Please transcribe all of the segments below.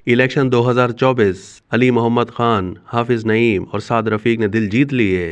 Election 2024, Ali Mohammad Khan, हाफिज नईम और साद रफीक ने दिल जीत लिए।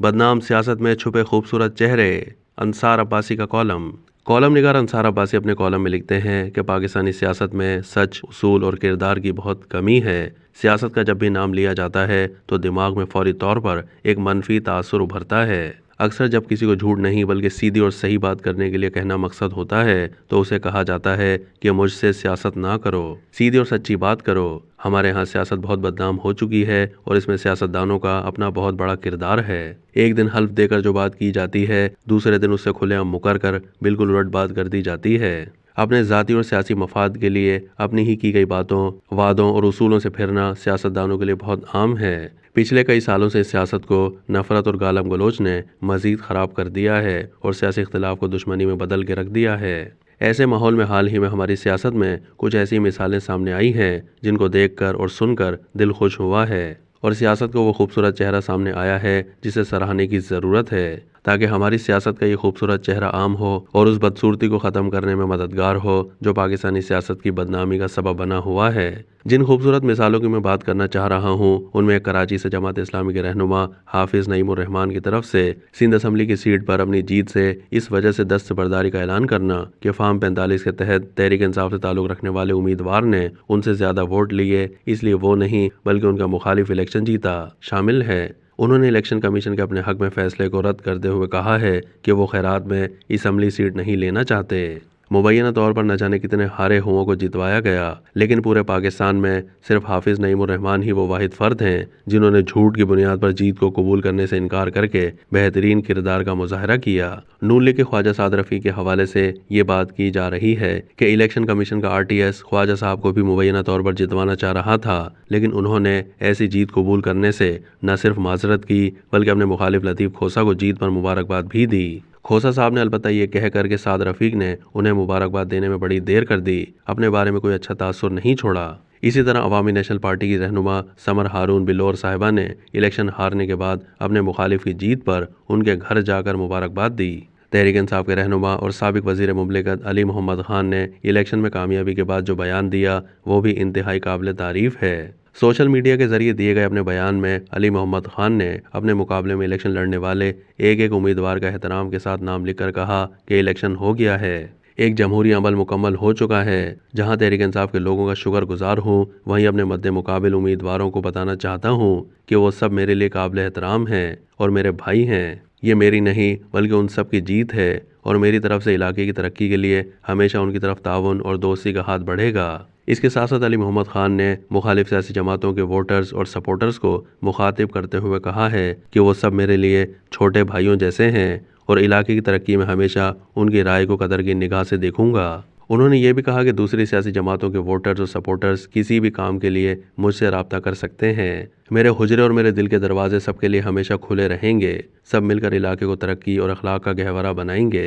बदनाम सियासत में छुपे खूबसूरत चेहरे। अंसार अब्बासी का कॉलम निगार अंसार अब्बासी अपने कॉलम में लिखते हैं कि पाकिस्तानी सियासत में सच, उसूल और किरदार की बहुत कमी है। सियासत का जब भी नाम लिया जाता है तो दिमाग में फौरी तौर पर एक मनफी तासुर उभरता है। अक्सर जब किसी को झूठ नहीं बल्कि सीधी और सही बात करने के लिए कहना मकसद होता है तो उसे कहा जाता है कि मुझसे सियासत ना करो, सीधी और सच्ची बात करो। हमारे यहाँ सियासत बहुत बदनाम हो चुकी है और इसमें सियासतदानों का अपना बहुत बड़ा किरदार है। एक दिन हल्फ देकर जो बात की जाती है, दूसरे दिन उससे खुलेआम मुकर कर बिल्कुल उलट बात कर दी जाती है। अपने ज़ाती और सियासी मफाद के लिए अपनी ही की गई बातों, वादों और उसूलों से फिरना सियासतदानों के लिए बहुत आम है। पिछले कई सालों से सियासत को नफरत और गालम गलोच ने मजीद ख़राब कर दिया है और सियासी इख्तिलाफ को दुश्मनी में बदल के रख दिया है। ऐसे माहौल में हाल ही में हमारी सियासत में कुछ ऐसी मिसालें सामने आई हैं जिनको देखकर और सुनकर दिल खुश हुआ है और सियासत को वो खूबसूरत चेहरा सामने आया है जिसे सराहने की ज़रूरत है, ताकि हमारी सियासत का ये खूबसूरत चेहरा आम हो और उस बदसूरती को ख़त्म करने में मददगार हो जो पाकिस्तानी सियासत की बदनामी का सबब बना हुआ है। जिन खूबसूरत मिसालों की मैं बात करना चाह रहा हूँ उनमें कराची से जमात इस्लामी के रहनुमा हाफिज नईमुर रहमान की तरफ से सिंध असम्बली की सीट पर अपनी जीत से इस वजह से दस्तबरदारी का ऐलान करना कि फार्म 45 के तहत तहरीक इंसाफ से ताल्लुक़ रखने वाले उम्मीदवार ने उनसे ज़्यादा वोट लिए, इसलिए वो नहीं बल्कि उनका मुखालिफ इलेक्शन जीता, शामिल है। उन्होंने इलेक्शन कमीशन के अपने हक में फैसले को रद्द करते हुए कहा है कि वो खैरात में असम्बली सीट नहीं लेना चाहते। मुबैना तौर पर न जाने कितने हारे हुओं को जितवाया गया, लेकिन पूरे पाकिस्तान में सिर्फ हाफिज नईमुर रहमान ही वो वाहिद फ़र्द हैं जिन्होंने झूठ की बुनियाद पर जीत को कबूल करने से इनकार करके बेहतरीन किरदार का मुजाहरा किया। नून लीग के ख्वाजा साद रफ़ीक के हवाले से ये बात की जा रही है कि इलेक्शन कमीशन का RTS ख्वाजा साहब को भी मुबैना तौर पर जितवाना चाह रहा था, लेकिन उन्होंने ऐसी जीत कबूल करने से न सिर्फ माजरत की बल्कि अपने मुखालिफ लतीफ़ खोसा को जीत पर मुबारकबाद भी दी। खोसा साहब ने अलबत्ता ये कह कर के साद रफ़ीक ने उन्हें मुबारकबाद देने में बड़ी देर कर दी, अपने बारे में कोई अच्छा तासुर नहीं छोड़ा। इसी तरह अवामी नेशनल पार्टी की रहनुमा समर हारून बिल्लोर साहिबा ने इलेक्शन हारने के बाद अपने मुखालिफ की जीत पर उनके घर जाकर मुबारकबाद दी। तहरीक इंसाफ के रहनुमा और साबिक वज़ीर मुमलिकत अली मोहम्मद खान ने इलेक्शन में कामयाबी के बाद जो बयान दिया वो भी इंतहाई काबिल तारीफ़ है। सोशल मीडिया के जरिए दिए गए अपने बयान में अली मोहम्मद खान ने अपने मुकाबले में इलेक्शन लड़ने वाले एक एक उम्मीदवार का एहतराम के साथ नाम लिखकर कहा कि इलेक्शन हो गया है, एक जमहूरी अमल मुकम्मल हो चुका है। जहां तहरीक इंसाफ के लोगों का शुक्रगुजार हूं, वहीं अपने मद्दे मुकाबिल उम्मीदवारों को बताना चाहता हूं कि वो सब मेरे लिए काबिल एहतराम हैं और मेरे भाई हैं। ये मेरी नहीं बल्कि उन सब की जीत है और मेरी तरफ से इलाके की तरक्की के लिए हमेशा उनकी तरफ ताउन और दोस्ती का हाथ बढ़ेगा। इसके साथ साथ अली मोहम्मद खान ने मुखालिफ सियासी जमातों के वोटर्स और सपोर्टर्स को मुखातिब करते हुए कहा है कि वो सब मेरे लिए छोटे भाइयों जैसे हैं और इलाके की तरक्की में हमेशा उनकी राय को कदर की निगाह से देखूंगा। उन्होंने ये भी कहा कि दूसरी सियासी जमातों के वोटर्स और सपोर्टर्स किसी भी काम के लिए मुझसे राब्ता कर सकते हैं। मेरे हुजरे और मेरे दिल के दरवाजे सबके लिए हमेशा खुले रहेंगे। सब मिलकर इलाके को तरक्की और अखलाक का गहवरा बनाएंगे।